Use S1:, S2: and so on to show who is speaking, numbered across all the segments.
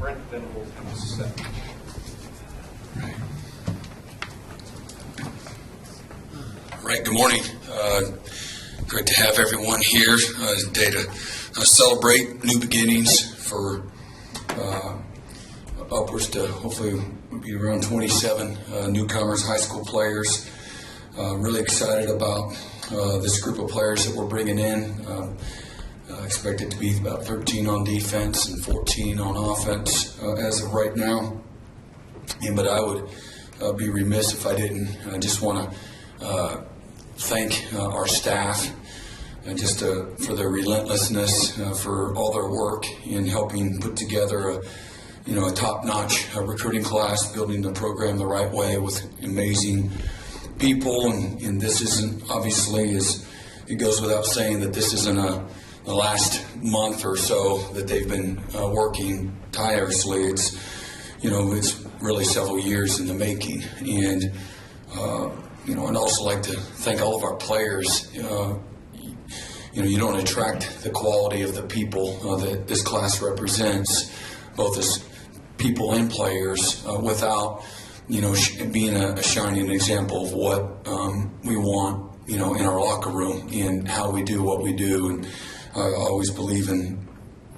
S1: Brent Venables comes second.
S2: Right, good morning. Great to have everyone here. It's a day to celebrate new beginnings for upwards to hopefully be around 27 newcomers, high school players. Really excited about this group of players that we're bringing in. Expected to be about 13 on defense and 14 on offense as of right now. But I would be remiss if I didn't. I just want to thank our staff and just for their relentlessness, for all their work in helping put together a top-notch recruiting class, building the program the right way with amazing people. And this isn't, obviously, it goes without saying that this isn't the last month or so that they've been working tirelessly. It's really several years in the making. And I'd also like to thank all of our players. You don't attract the quality of the people that this class represents, both as people and players, without, being a shining example of what we want, in our locker room and how we do what we do. And I always believe in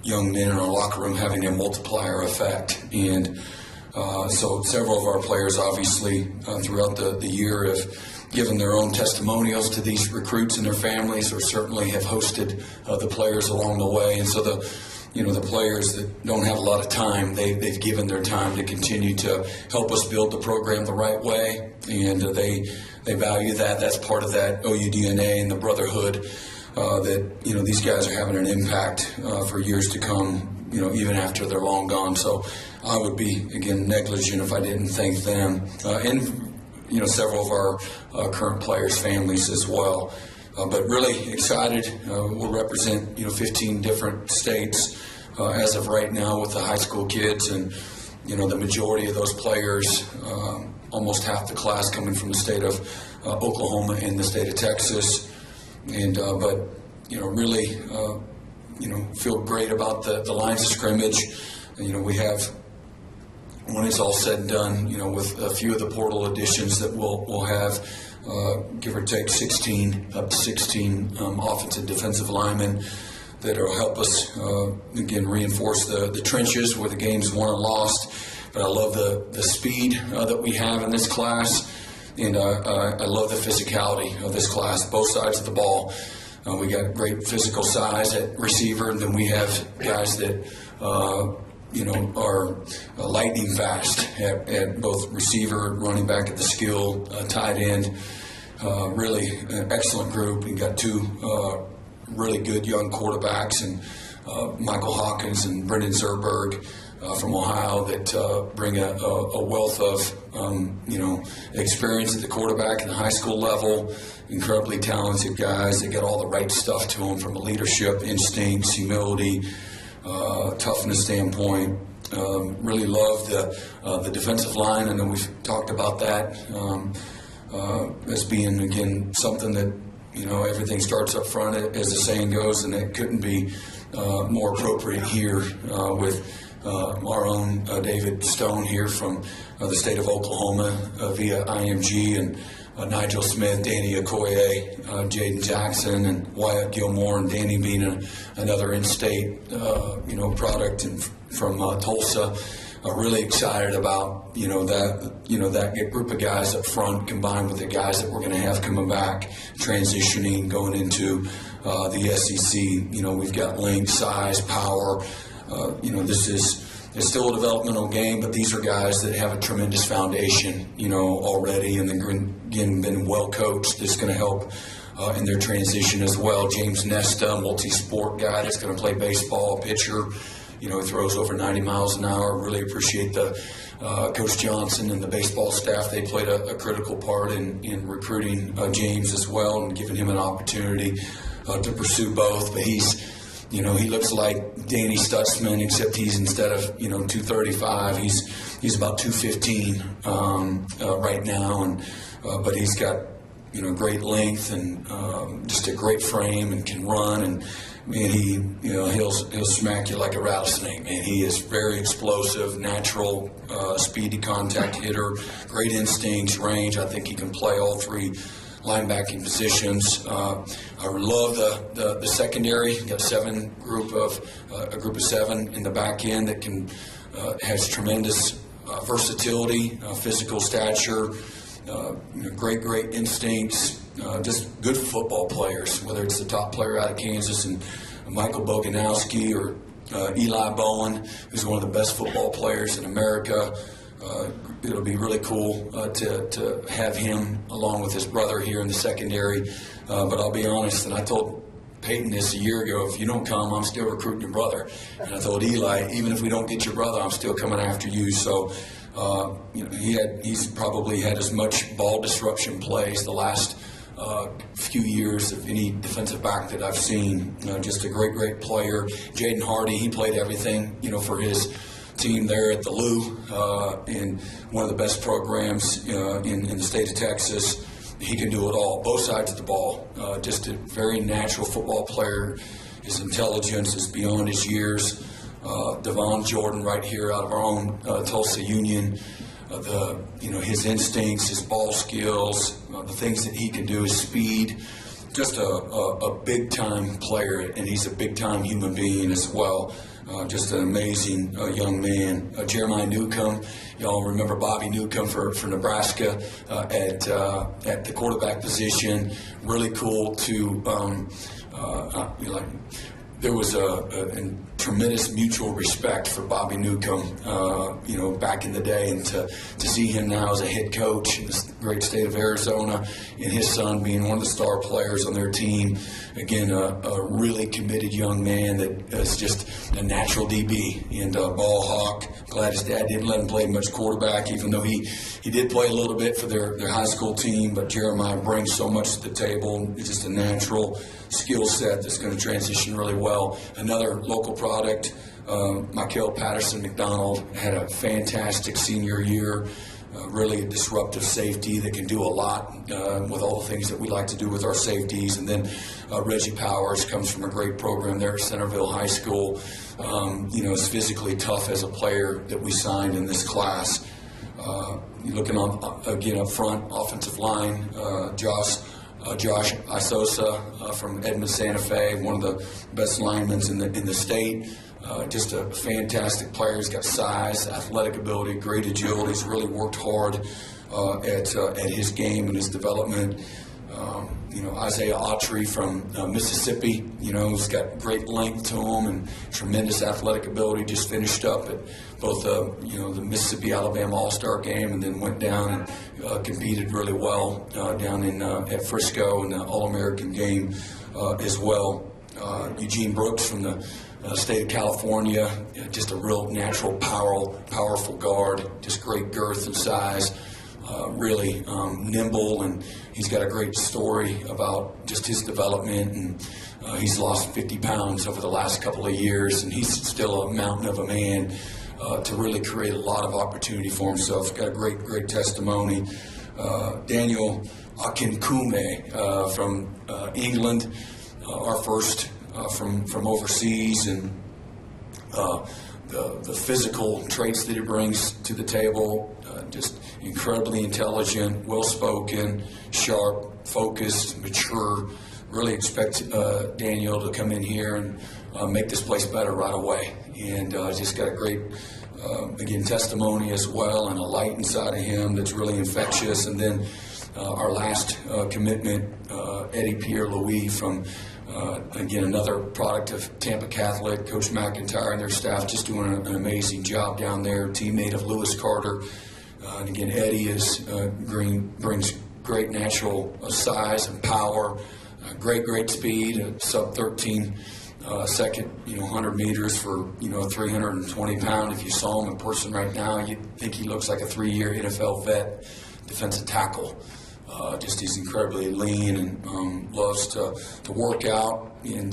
S2: young men in our locker room having a multiplier effect. And so several of our players, obviously, throughout the year have given their own testimonials to these recruits and their families, or certainly have hosted the players along the way. And so the players that don't have a lot of time, they've given their time to continue to help us build the program the right way. And they value that. That's part of that OU DNA and the brotherhood that, these guys are having an impact for years to come, even after they're long gone. So I would be, again, negligent if I didn't thank them and several of our current players' families as well. But really excited. We'll represent 15 different states as of right now with the high school kids, and the majority of those players, almost half the class coming from the state of Oklahoma and the state of Texas. And but really feel great about the lines of scrimmage. We have, when it's all said and done, with a few of the portal additions that we'll have, give or take 16 offensive defensive linemen that will help us again reinforce the trenches where the game's won and lost. But I love the speed that we have in this class, and I love the physicality of this class, both sides of the ball. We got great physical size at receiver, and then we have guys that are lightning fast at both receiver, running back at the skill, tight end. Really an excellent group. We got two really good young quarterbacks, and Michael Hawkins and Brendan Zerberg from Ohio that bring a wealth of experience at the quarterback and the high school level. Incredibly talented guys that get all the right stuff to them from a leadership, instincts, humility, toughness standpoint. Really love the defensive line. I know we've talked about that as being, again, something that, everything starts up front, as the saying goes, and it couldn't be more appropriate here with our own David Stone here from the state of Oklahoma via IMG, and Nigel Smith, Danny Okoye, Jaden Jackson, and Wyatt Gilmore, and Danny being another in-state, product from Tulsa. Really excited about that group of guys up front, combined with the guys that we're going to have coming back, transitioning, going into the SEC. We've got length, size, power. It's still a developmental game, but these are guys that have a tremendous foundation, already, and again, been well coached. That's going to help in their transition as well. James Nesta, multi-sport guy that's going to play baseball, pitcher. He throws over 90 miles an hour. Really appreciate the Coach Johnson and the baseball staff. They played a critical part in recruiting James as well, and giving him an opportunity to pursue both. But he looks like Danny Stutzman, except he's, instead of 235, he's about 215 right now, and but he's got great length and just a great frame and can run. And man, he'll smack you like a rattlesnake. Man, he is very explosive, natural, speedy contact hitter, great instincts, range. I think he can play all three linebacking positions. I love the secondary. Got a group of seven in the back end that has tremendous versatility, physical stature, great instincts, just good football players, whether it's the top player out of Kansas and Michael Boganowski or Eli Bowen, who's one of the best football players in America. It'll be really cool to have him along with his brother here in the secondary. But I'll be honest, and I told Peyton this a year ago, if you don't come, I'm still recruiting your brother. And I told Eli, even if we don't get your brother, I'm still coming after you. So, he's probably had as much ball disruption plays the last few years of any defensive back that I've seen. Just a great player. Jaden Hardy, he played everything, for his team there at the Lou, in one of the best programs in the state of Texas. He can do it all, both sides of the ball. Just a very natural football player. His intelligence is beyond his years. Devon Jordan right here out of our own Tulsa Union. His instincts, his ball skills, the things that he can do, his speed. Just a big-time player, and he's a big-time human being as well. Just an amazing young man. Jeremiah Newcomb, y'all remember Bobby Newcomb for Nebraska at the quarterback position. Really cool to there was a tremendous mutual respect for Bobby Newcomb, back in the day, and to see him now as a head coach in the great state of Arizona, and his son being one of the star players on their team. Again, a really committed young man that is just a natural DB and a ball hawk. Glad his dad didn't let him play much quarterback, even though he did play a little bit for their high school team. But Jeremiah brings so much to the table. It's just a natural skill set that's going to transition really well. Another local product, Michael Patterson McDonald, had a fantastic senior year. Really a disruptive safety that can do a lot with all the things that we like to do with our safeties. And then Reggie Powers comes from a great program there at Centerville High School. Is physically tough as a player that we signed in this class. You're looking up front, offensive line, Josh Isosa from Edmond Santa Fe, one of the best linemen in the state. Just a fantastic player. He's got size, athletic ability, great agility. He's really worked hard at his game and his development. Isaiah Autry from Mississippi, he's got great length to him and tremendous athletic ability. Just finished up at both the Mississippi-Alabama All-Star game, and then went down and competed really well down at Frisco in the All-American game as well. Eugene Brooks from the state of California, just a real natural, powerful guard, just great girth and size. Really nimble, and he's got a great story about just his development, and he's lost 50 pounds over the last couple of years, and he's still a mountain of a man to really create a lot of opportunity for himself. Got a great testimony. Daniel Akinkume from England, our first from overseas, and the physical traits that he brings to the table, just incredibly intelligent, well-spoken, sharp, focused, mature. Really expect Daniel to come in here and make this place better right away. And just got a great, testimony as well, and a light inside of him that's really infectious. And then our last commitment, Eddie Pierre-Louis from another product of Tampa Catholic, Coach McIntyre and their staff just doing an amazing job down there, teammate of Lewis Carter. And again, Eddie brings great natural size and power, great speed, sub 13 second, 100 meters for, 320 pound. If you saw him in person right now, you'd think he looks like a 3-year NFL vet defensive tackle. Just he's incredibly lean and loves to work out, and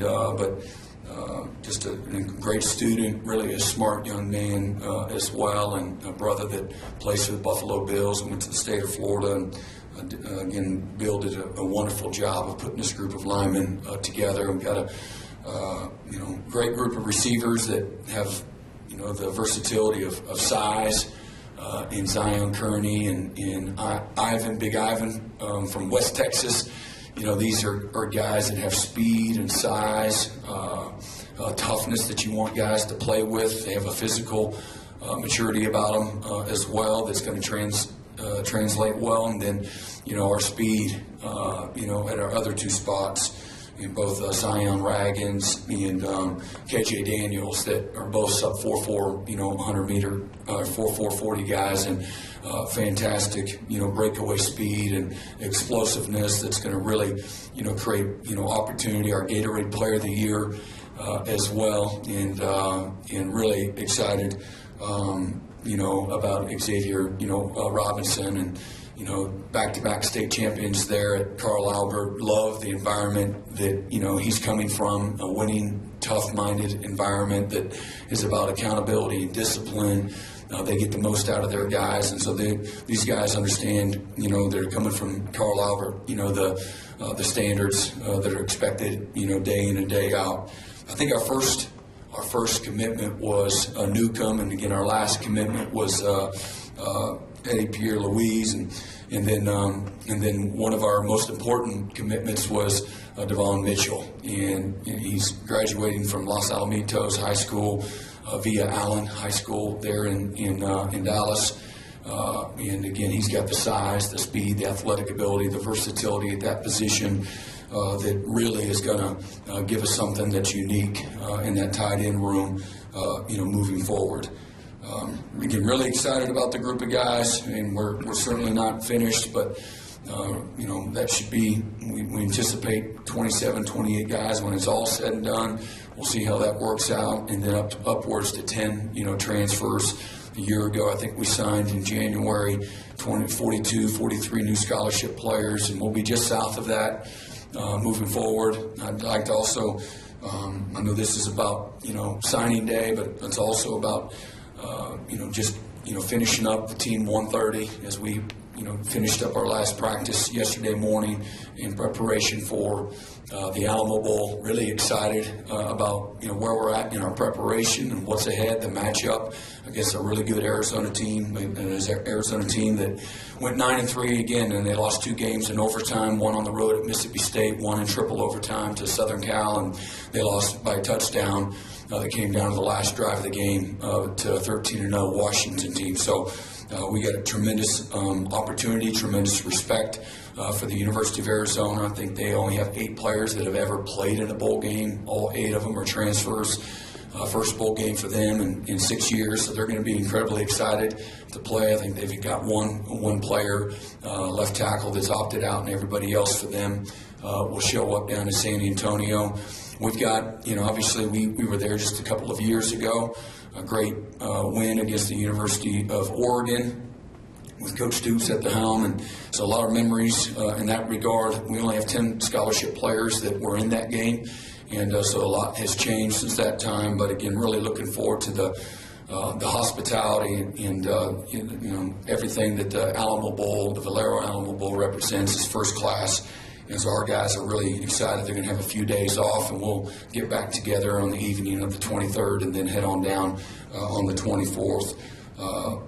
S2: just a great student, really a smart young man as well, and a brother that plays for the Buffalo Bills and went to the state of Florida, and again, Bill did a wonderful job of putting this group of linemen together. We've got a great group of receivers that have the versatility of size in Zion Kearney and Big Ivan from West Texas. These are guys that have speed and size, toughness that you want guys to play with. They have a physical maturity about them as well that's going to translate well. And then, our speed, at our other two spots, in both Zion Raggins and KJ Daniels, that are both sub 4.4, 100 meter, 4.4 40 guys, and fantastic, breakaway speed and explosiveness that's going to really, create, opportunity. Our Gatorade Player of the Year as well, and really excited, about Xavier, Robinson, and back-to-back state champions there at Carl Albert. Love the environment that, he's coming from, a winning, tough-minded environment that is about accountability and discipline. They get the most out of their guys, and so these guys understand, they're coming from Carl Albert, the standards that are expected, day in and day out. I think our first commitment was Newcomb, and again, our last commitment was Eddie Pierre Louise, and then one of our most important commitments was Devon Mitchell, and he's graduating from Los Alamitos High School via Allen High School there in Dallas. And again, he's got the size, the speed, the athletic ability, the versatility at that position that really is going to give us something that's unique in that tight end room, moving forward. Again, really excited about the group of guys, and we're certainly not finished, but that should be, we anticipate 27, 28 guys when it's all said and done. We'll see how that works out, and then upwards to 10, transfers. A year ago, I think we signed in January 42, 43 new scholarship players, and we'll be just south of that moving forward. I'd like to also, I know this is about, signing day, but it's also about, finishing up the Team 130 as we, finished up our last practice yesterday morning in preparation for the Alamo Bowl. Really excited about, where we're at in our preparation and what's ahead, the matchup against a really good Arizona team. And it's an Arizona team that went 9-3 again, and they lost 2 games in overtime, one on the road at Mississippi State, one in triple overtime to Southern Cal, and they lost by a touchdown. That came down to the last drive of the game to a 13-0 Washington team. So we got a tremendous opportunity, tremendous respect for the University of Arizona. I think they only have 8 players that have ever played in a bowl game. All 8 of them are transfers. First bowl game for them in 6 years, so they're going to be incredibly excited to play. I think they've got one player, left tackle, that's opted out, and everybody else for them will show up down in San Antonio. We've got, obviously we were there just a couple of years ago, a great win against the University of Oregon with Coach Stoops at the helm, and so a lot of memories in that regard. We only have 10 scholarship players that were in that game, and so a lot has changed since that time. But again, really looking forward to the hospitality and everything that the Alamo Bowl, the Valero Alamo Bowl represents is first class. And so our guys are really excited. They're going to have a few days off, and we'll get back together on the evening of the 23rd and then head on down on the 24th.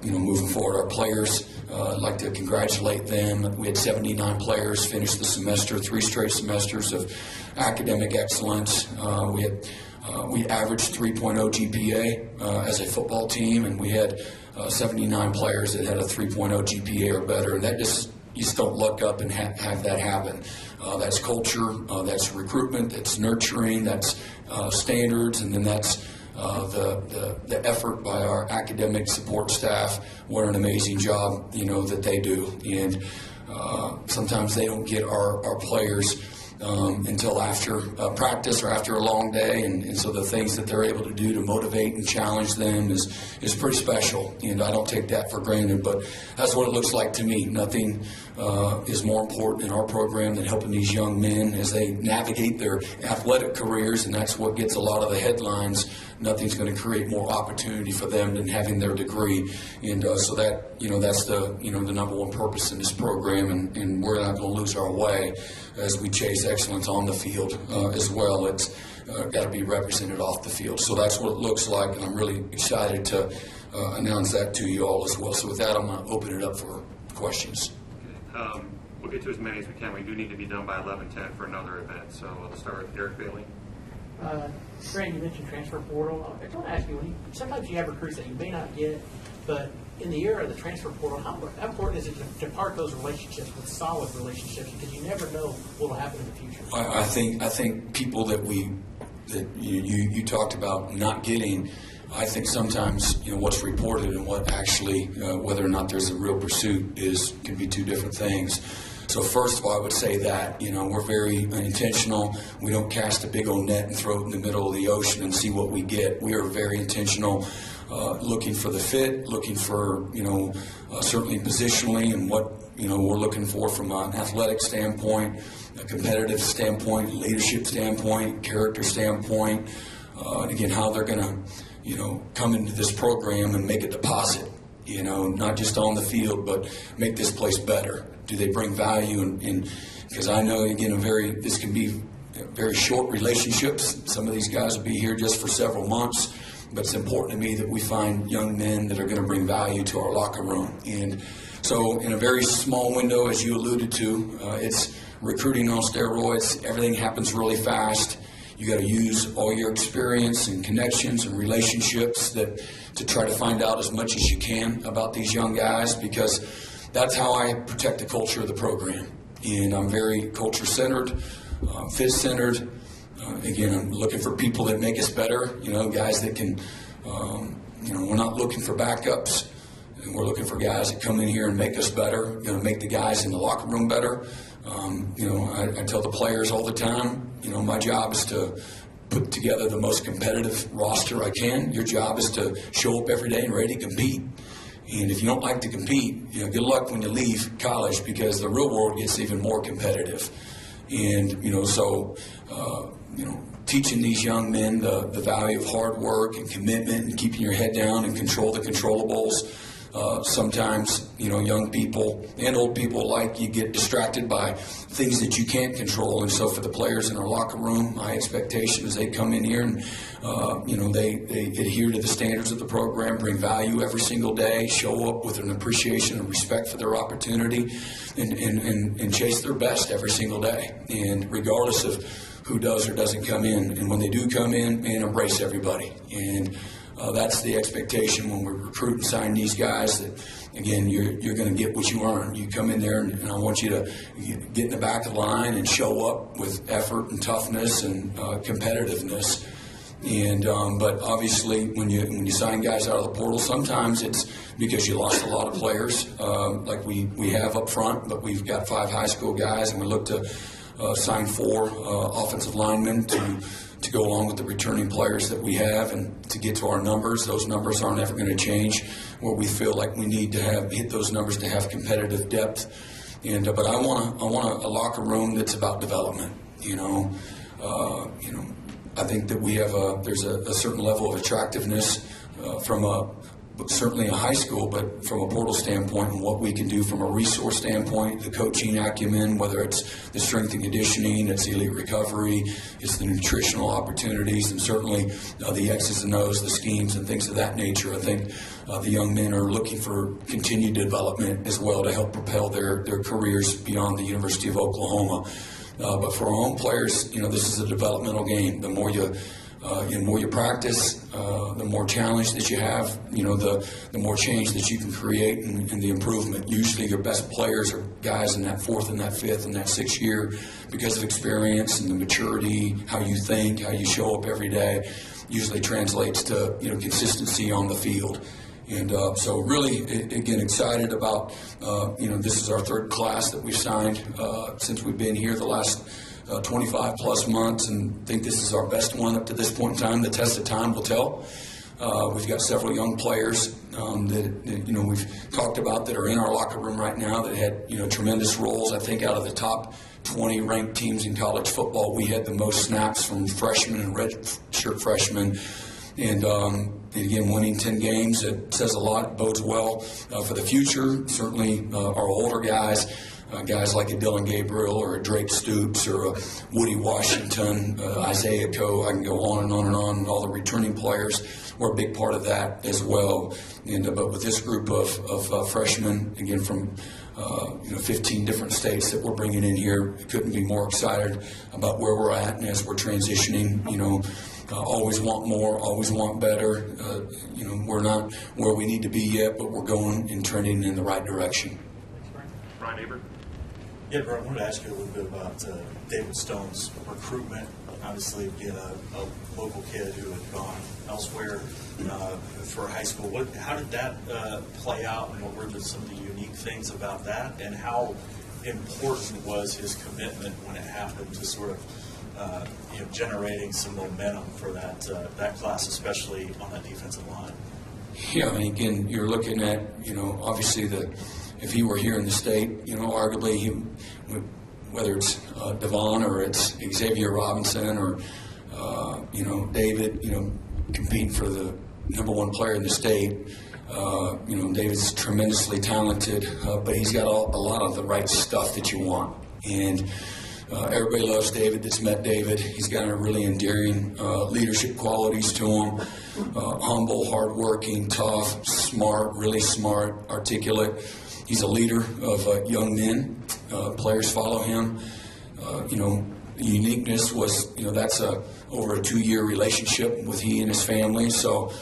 S2: Moving forward, our players, I'd like to congratulate them. We had 79 players finish the semester, 3 straight semesters of academic excellence. We averaged 3.0 GPA as a football team, and we had 79 players that had a 3.0 GPA or better. And that you just don't look up and have that happen. That's culture, that's recruitment, that's nurturing, that's standards, and then that's the effort by our academic support staff. What an amazing job, that they do. And sometimes they don't get our players until after practice or after a long day, and so the things that they're able to do to motivate and challenge them is pretty special, and I don't take that for granted, but that's what it looks like to me. Nothing is more important in our program than helping these young men as they navigate their athletic careers, and that's what gets a lot of the headlines nothing's going to create more opportunity for them than having their degree. And so that, that's the, the number one purpose in this program, and we're not going to lose our way as we chase excellence on the field as well. It's got to be represented off the field. So that's what it looks like, and I'm really excited to announce that to you all as well. So with that, I'm going to open it up for questions.
S3: Okay. We'll get to as many as we can. We do need to be done by 11:10 for another event. So we'll start with Eric Bailey.
S4: Brent, you mentioned transfer portal. I want to ask you, sometimes you have recruits that you may not get, but in the era of the transfer portal, how important is it to part those relationships with solid relationships, because you never know what will happen in the future?
S2: I think people that you talked about not getting, I think sometimes what's reported and what actually whether or not there's a real pursuit can be two different things. So first of all, I would say that we're very intentional. We don't cast a big old net and throw it in the middle of the ocean and see what we get. We are very intentional, looking for the fit, looking for certainly positionally and what we're looking for from an athletic standpoint, a competitive standpoint, leadership standpoint, character standpoint. And again, how they're going to come into this program and make a deposit. Not just on the field, but make this place better. Do they bring value? And because I know, again, this can be very short relationships. Some of these guys will be here just for several months, but it's important to me that we find young men that are going to bring value to our locker room. And so in a very small window, as you alluded to, it's recruiting on steroids. Everything happens really fast. You got to use all your experience and connections and relationships to try to find out as much as you can about these young guys, because that's how I protect the culture of the program. And I'm very culture-centered, fit-centered. Again, I'm looking for people that make us better, guys that can, we're not looking for backups. We're looking for guys that come in here and make us better, make the guys in the locker room better. I tell the players all the time, my job is to put together the most competitive roster I can. Your job is to show up every day and ready to compete. And if you don't like to compete, good luck when you leave college, because the real world gets even more competitive. And, teaching these young men the value of hard work and commitment and keeping your head down and control the controllables. Sometimes, young people and old people you get distracted by things that you can't control. And so for the players in our locker room, my expectation is they come in here and, they adhere to the standards of the program, bring value every single day, show up with an appreciation and respect for their opportunity, and chase their best every single day. And regardless of who does or doesn't come in. And when they do come in, embrace everybody. And that's the expectation when we recruit and sign these guys, that, again, you're going to get what you earn. You come in there, and I want you to get in the back of the line and show up with effort and toughness and competitiveness. And but obviously, when you sign guys out of the portal, sometimes it's because you lost a lot of players, like we have up front. But we've got 5 high school guys, and we look to sign 4 offensive linemen to go along with the returning players that we have, and to get to our numbers. Those numbers aren't ever going to change, where we feel like we need to hit those numbers to have competitive depth. And but I want a locker room that's about development. I think that we have there's a certain level of attractiveness from certainly a high school, but from a portal standpoint, and what we can do from a resource standpoint, the coaching acumen, whether it's the strength and conditioning, it's the elite recovery, it's the nutritional opportunities, and certainly the X's and O's, the schemes and things of that nature. I think the young men are looking for continued development as well to help propel their careers beyond the University of Oklahoma. But for our own players, this is a developmental game. The more you practice, the more challenge that you have, the more change that you can create and the improvement. Usually your best players are guys in that 4th and that 5th and that 6th year, because of experience and the maturity, how you think, how you show up every day, usually translates to consistency on the field. And so really, again, excited about, this is our 3rd class that we've signed since we've been here the last 25 plus months, and think this is our best one up to this point in time. The test of time will tell. We've got several young players that we've talked about that are in our locker room right now that had tremendous roles. I think out of the top 20 ranked teams in college football, we had the most snaps from freshmen and redshirt freshmen And again, winning 10 games, it says a lot, bodes well for the future. Certainly our older guys, guys like a Dylan Gabriel or a Drake Stoops or a Woody Washington, Isaiah Coe, I can go on and on and on, and all the returning players were a big part of that as well. And but with this group of freshmen, again from 15 different states that we're bringing in here, couldn't be more excited about where we're at, and as we're transitioning, always want more, always want better. We're not where we need to be yet, but we're going and trending in the right direction.
S3: Ryan Aber.
S5: Yeah, Brent, I wanted to ask you a little bit about David Stone's recruitment. Obviously, being a local kid who had gone elsewhere for high school, how did that play out, and what were some of the unique things about that, and how important was his commitment when it happened to sort of generating some momentum for that class, especially on that defensive line?
S2: Yeah, I mean, again, you're looking at, obviously if he were here in the state, arguably whether it's Devon or it's Xavier Robinson or, David, competing for the #1 player in the state. David's tremendously talented, but he's got a lot of the right stuff that you want. And everybody loves David that's met David. He's got a really endearing leadership qualities to him. Humble, hardworking, tough, smart, really smart, articulate. He's a leader of young men. Players follow him. The uniqueness was, that's over a 2-year relationship with he and his family. So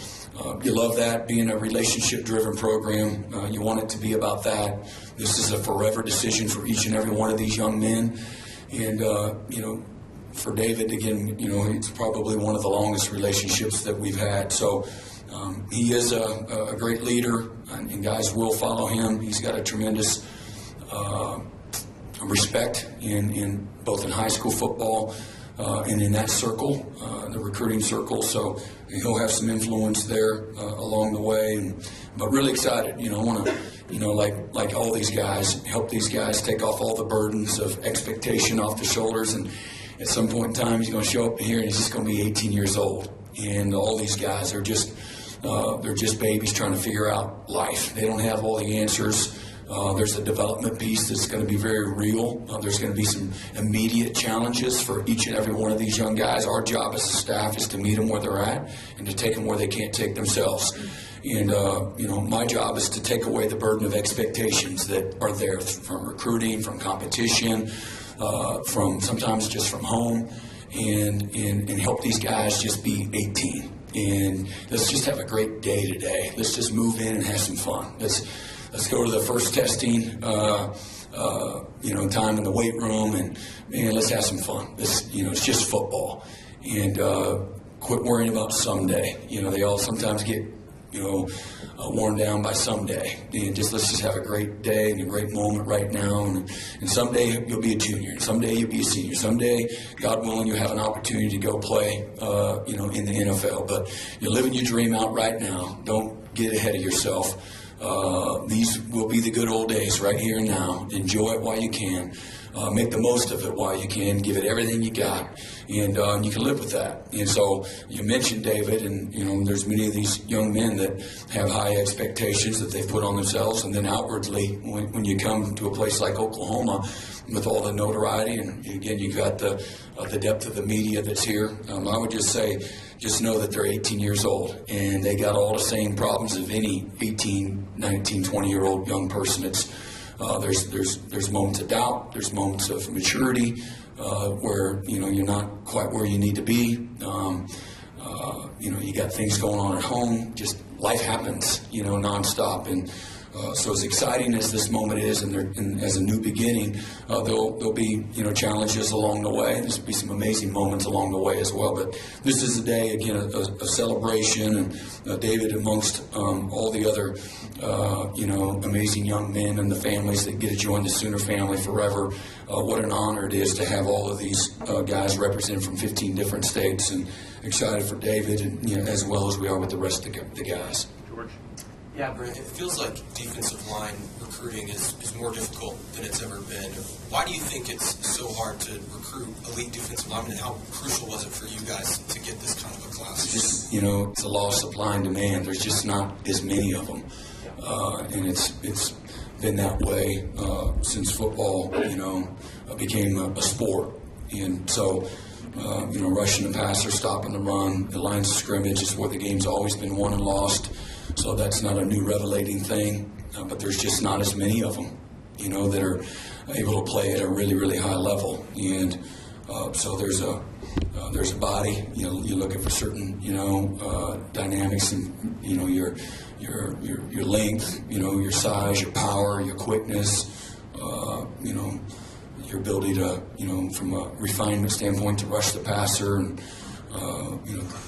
S2: you love that, being a relationship-driven program. You want it to be about that. This is a forever decision for each and every one of these young men. And, for David, again, it's probably one of the longest relationships that we've had. So he is a great leader, and guys will follow him. He's got a tremendous respect in both in high school football and in that circle, the recruiting circle. So he'll have some influence there along the way. But really excited. I want to, like all these guys, help these guys take off all the burdens of expectation off the shoulders. And at some point in time, he's going to show up here and he's just going to be 18 years old. And all these guys are just they're just babies trying to figure out life. They don't have all the answers. There's a development piece that's going to be very real. There's going to be some immediate challenges for each and every one of these young guys. Our job as a staff is to meet them where they're at and to take them where they can't take themselves. And, my job is to take away the burden of expectations that are there from recruiting, from competition, from sometimes just from home, and help these guys just be 18. And let's just have a great day today. Let's just move in and have some fun. Let's go to the first testing, time in the weight room, and let's have some fun. It's just football, and quit worrying about someday. They all sometimes get, worn down by someday. And let's just have a great day and a great moment right now. And someday you'll be a junior. And someday you'll be a senior. Someday, God willing, you have an opportunity to go play, in the NFL. But you're living your dream out right now. Don't get ahead of yourself. These will be the good old days right here and now. Enjoy it while you can. Make the most of it while you can. Give it everything you got. And you can live with that. And so you mentioned David, and, there's many of these young men that have high expectations that they've put on themselves. And then outwardly, when you come to a place like Oklahoma with all the notoriety, and again, you've got the depth of the media that's here, I would just say, just know that they're 18 years old, and they got all the same problems of any 18, 19, 20-year-old young person. It's there's moments of doubt, there's moments of maturity where you're not quite where you need to be. You got things going on at home. Just life happens, nonstop, and. So as exciting as this moment is, and as a new beginning, there'll be challenges along the way. There'll be some amazing moments along the way as well. But this is a day again of celebration, and David amongst all the other amazing young men and the families that get to join the Sooner family forever. What an honor it is to have all of these guys represented from 15 different states, and excited for David, and as well as we are with the rest of the guys.
S3: George.
S4: Yeah,
S6: Brent, it feels like defensive line recruiting is more difficult than it's ever been. Why do you think it's so hard to recruit elite defensive linemen, and how crucial was it for you guys to get this kind of a class?
S2: It's just, it's a law of supply and demand. There's just not as many of them. And it's been that way since football, became a sport. And so, rushing the passer, stopping the run, the lines of scrimmage is where the game's always been won and lost. So that's not a new revelating thing, but there's just not as many of them, that are able to play at a really, really high level. And so there's a body. You're looking for certain, dynamics and your length, your size, your power, your quickness, your ability to, from a refinement standpoint, to rush the passer and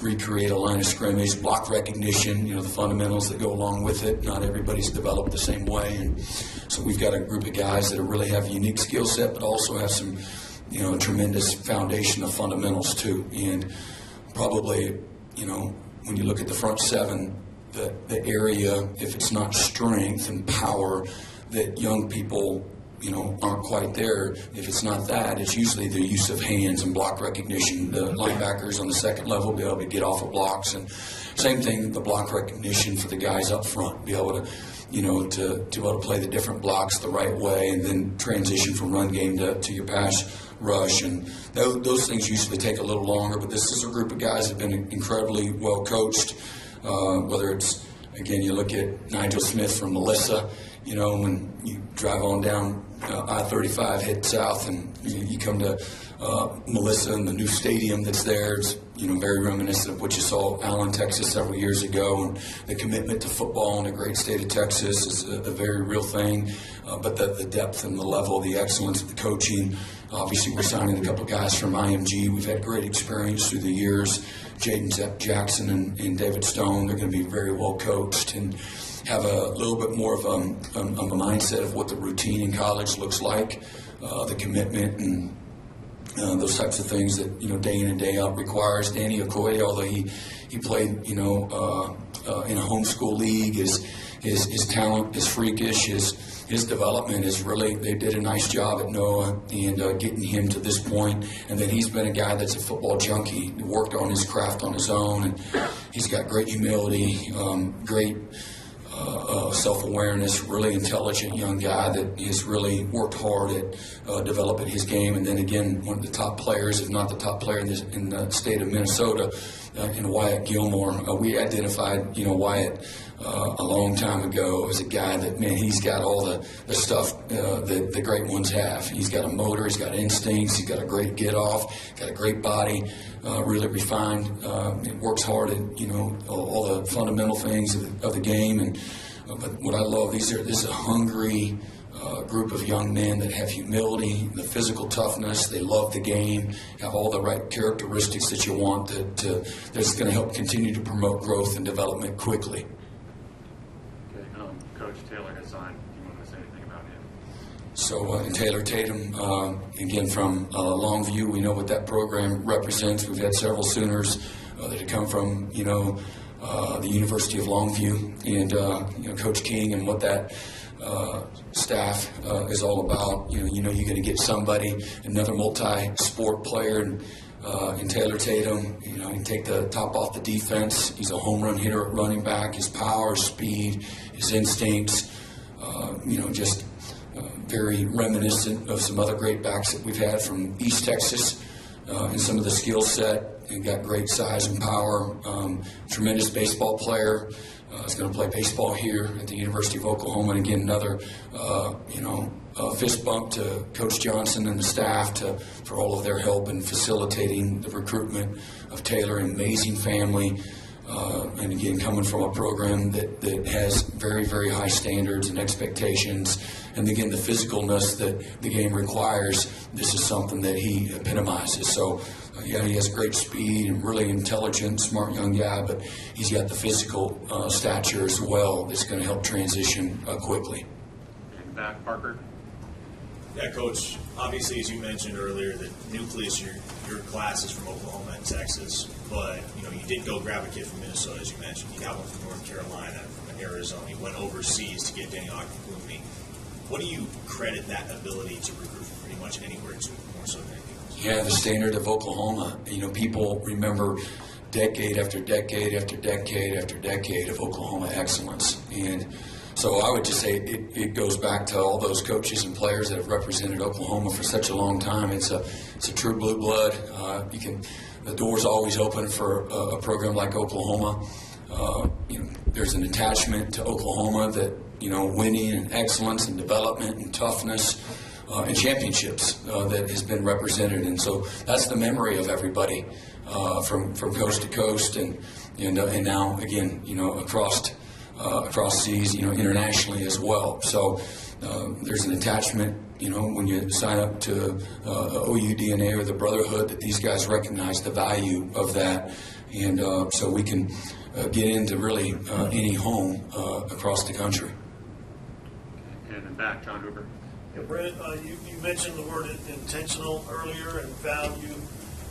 S2: recreate a line of scrimmage, block recognition, the fundamentals that go along with it. Not everybody's developed the same way, and so we've got a group of guys that really have a unique skill set, but also have some, tremendous foundation of fundamentals too. And probably, when you look at the front seven, the area, if it's not strength and power, that young people, aren't quite there. If it's not that, it's usually the use of hands and block recognition. The linebackers on the second level be able to get off of blocks, and same thing, the block recognition for the guys up front, be able to, to be able to play the different blocks the right way, and then transition from run game to your pass rush. And those things usually take a little longer, but this is a group of guys that have been incredibly well coached. Whether it's, again, you look at Nigel Smith from Melissa, when you drive on down I-35, head south, and you come to Melissa and the new stadium that's there. It's, very reminiscent of what you saw Allen, Texas several years ago, and the commitment to football in the great state of Texas is a very real thing. But the depth and the level, the excellence of the coaching. Obviously, we're signing a couple guys from IMG. We've had great experience through the years. Jaden Jackson and David Stone, they're going to be very well coached and have a little bit more of a mindset of what the routine in college looks like, the commitment and those types of things that, day in and day out requires. Danny Okoye, although he played, in a homeschool league, his talent is freakish. His development is really, they did a nice job at Noah and getting him to this point. And then he's been a guy that's a football junkie, worked on his craft on his own, and he's got great humility, great self-awareness, really intelligent young guy that has really worked hard at developing his game. And then again, one of the top players, if not the top player in the state of Minnesota, in Wyatt Gilmore. We identified, Wyatt a long time ago as a guy that, man, he's got all the stuff that the great ones have. He's got a motor, he's got instincts, he's got a great get-off, got a great body, really refined, works hard at, all the fundamental things of the game. And but what I love, this is a hungry group of young men that have humility, the physical toughness, they love the game, have all the right characteristics that you want that's going to help continue to promote growth and development quickly.
S3: Okay, Coach Taylor has signed. Do you want to say anything about him?
S2: So, and Taylor Tatum, again, from Longview, we know what that program represents. We've had several Sooners that have come from, the University of Longview, and, Coach King and what that staff is all about. You're going to get somebody, another multi-sport player, in Taylor Tatum. He can take the top off the defense. He's a home run hitter at running back. His power, speed, his instincts, just very reminiscent of some other great backs that we've had from East Texas, and some of the skill set. And got great size and power. Tremendous baseball player. He's going to play baseball here at the University of Oklahoma. And again, another, fist bump to Coach Johnson and the staff for all of their help in facilitating the recruitment of Taylor. An amazing family. And again, coming from a program that has very, very high standards and expectations. And again, the physicalness that the game requires, this is something that he epitomizes. So, he has great speed and really intelligent, smart young guy, but he's got the physical stature as well that's going to help transition quickly.
S3: Back, Parker.
S7: Yeah, Coach, obviously, as you mentioned earlier, the nucleus, your class is from Oklahoma and Texas, but, you did go grab a kid from Minnesota, as you mentioned. You got one from North Carolina, from in Arizona. He went overseas to get Danny Akpakumi. What do you credit that ability to recruit from pretty much anywhere to, more so than anything else?
S2: Yeah, the standard of Oklahoma. People remember decade after decade after decade after decade of Oklahoma excellence. And so I would just say it goes back to all those coaches and players that have represented Oklahoma for such a long time. It's a true blue blood. The door's always open for a program like Oklahoma. There's an attachment to Oklahoma that, winning and excellence and development and toughness and championships that has been represented. And so that's the memory of everybody from coast to coast and now, again, across seas, internationally as well. So there's an attachment, when you sign up to OU DNA or the Brotherhood, that these guys recognize the value of that. And so we can get into really any home across the country.
S3: And then back, John Hoover.
S8: Yeah, Brent, you mentioned the word intentional earlier and value.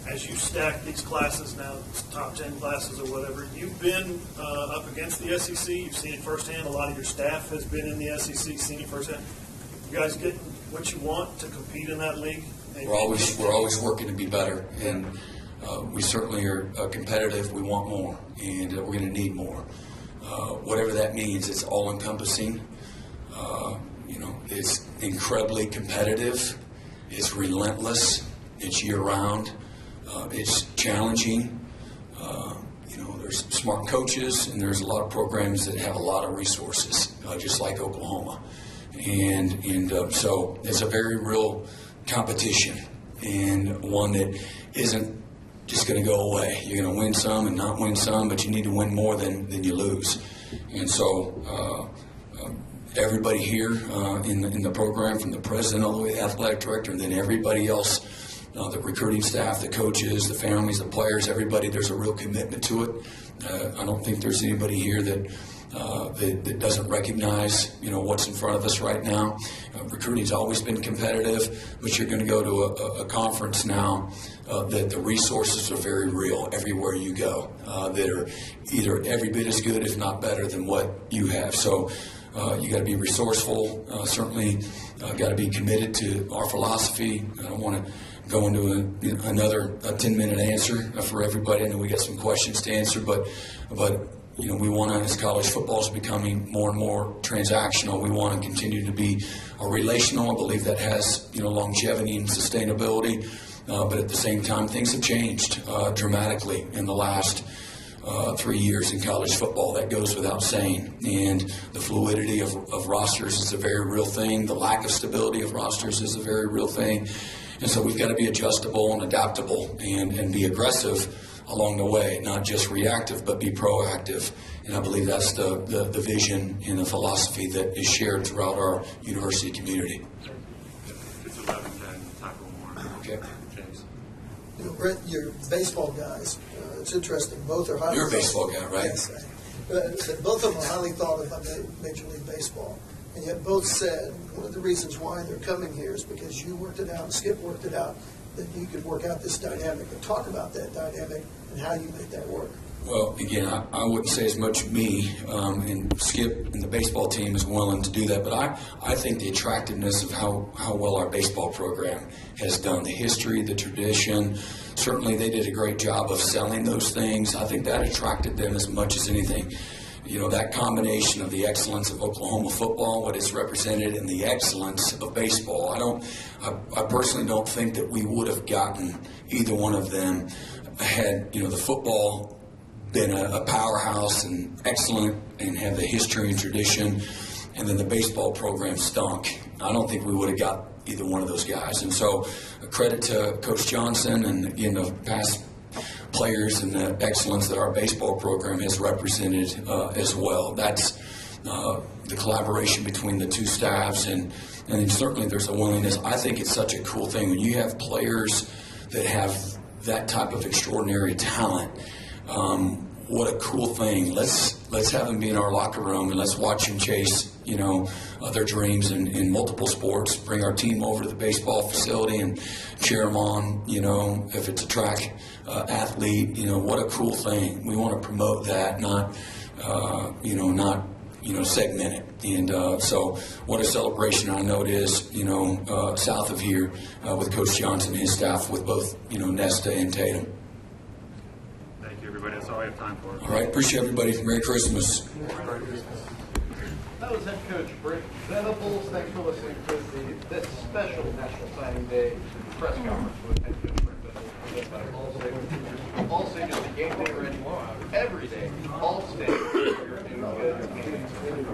S8: As you stack these classes now, top 10 classes or whatever, you've been up against the SEC. You've seen it firsthand. A lot of your staff has been in the SEC, seen it firsthand. You guys getting what you want to compete in that league?
S2: We're always working to be better, and we certainly are competitive. We want more, and we're going to need more. Whatever that means, it's all-encompassing. It's incredibly competitive. It's relentless. It's year-round. It's challenging. There's smart coaches, and there's a lot of programs that have a lot of resources, just like Oklahoma. And so it's a very real competition, and one that isn't just going to go away. You're going to win some and not win some, but you need to win more than you lose. And so everybody here in the program, from the president all the way to the athletic director, and then everybody else, the recruiting staff, the coaches, the families, the players, everybody, there's a real commitment to it. I don't think there's anybody here that doesn't recognize, what's in front of us right now. Recruiting's always been competitive, but you're going to go to a conference now that the resources are very real everywhere you go, that are either every bit as good, if not better, than what you have. So you got to be resourceful. Certainly, got to be committed to our philosophy. I don't want to go into another 10-minute answer for everybody. I know we got some questions to answer, but we want to, as college football is becoming more and more transactional, we want to continue to be relational. I believe that has longevity and sustainability, but at the same time, things have changed dramatically in the last 3 years in college football. That goes without saying. And the fluidity of rosters is a very real thing. The lack of stability of rosters is a very real thing. And so we've got to be adjustable and adaptable and be aggressive along the way, not just reactive, but be proactive. And I believe that's the vision and the philosophy that is shared throughout our university community.
S3: It's 11, 10, tackle more.
S2: Okay.
S3: James.
S9: Brent, you're baseball guys. It's interesting. Both are highly.
S2: You're a baseball guy, right?
S9: Yes. Both of them are highly thought of by Major League Baseball. And yet both said one of the reasons why they're coming here is because you worked it out and Skip worked it out, that you could work out this dynamic. But talk about that dynamic and how you make that work.
S2: Well, again, I wouldn't say as much me and Skip and the baseball team is willing to do that, but I think the attractiveness of how well our baseball program has done, the history, the tradition, certainly they did a great job of selling those things. I think that attracted them as much as anything. That combination of the excellence of Oklahoma football, what is represented, and the excellence of baseball. I personally don't think that we would have gotten either one of them had, the football been a powerhouse and excellent and have the history and tradition, and then the baseball program stunk. I don't think we would have got either one of those guys. And so a credit to Coach Johnson and, again, the past players and the excellence that our baseball program has represented as well. That's the collaboration between the two staffs, and then certainly there's a willingness. I think it's such a cool thing when you have players that have that type of extraordinary talent. What a cool thing. Let's have them be in our locker room and let's watch them chase, their dreams in multiple sports. Bring our team over to the baseball facility and cheer them on, if it's a track athlete, what a cool thing. We want to promote that, not segmented. And so what a celebration I know it is, south of here with Coach Johnson and his staff with both, Nesta and Tatum.
S3: Thank you, everybody. That's all I have time for.
S2: All right, appreciate everybody. Merry Christmas.
S1: That was head coach Brent Venables. Thanks for listening to this special National Signing Day press conference with head coach Brent Venables. All-State is the game day ready every day. All-State.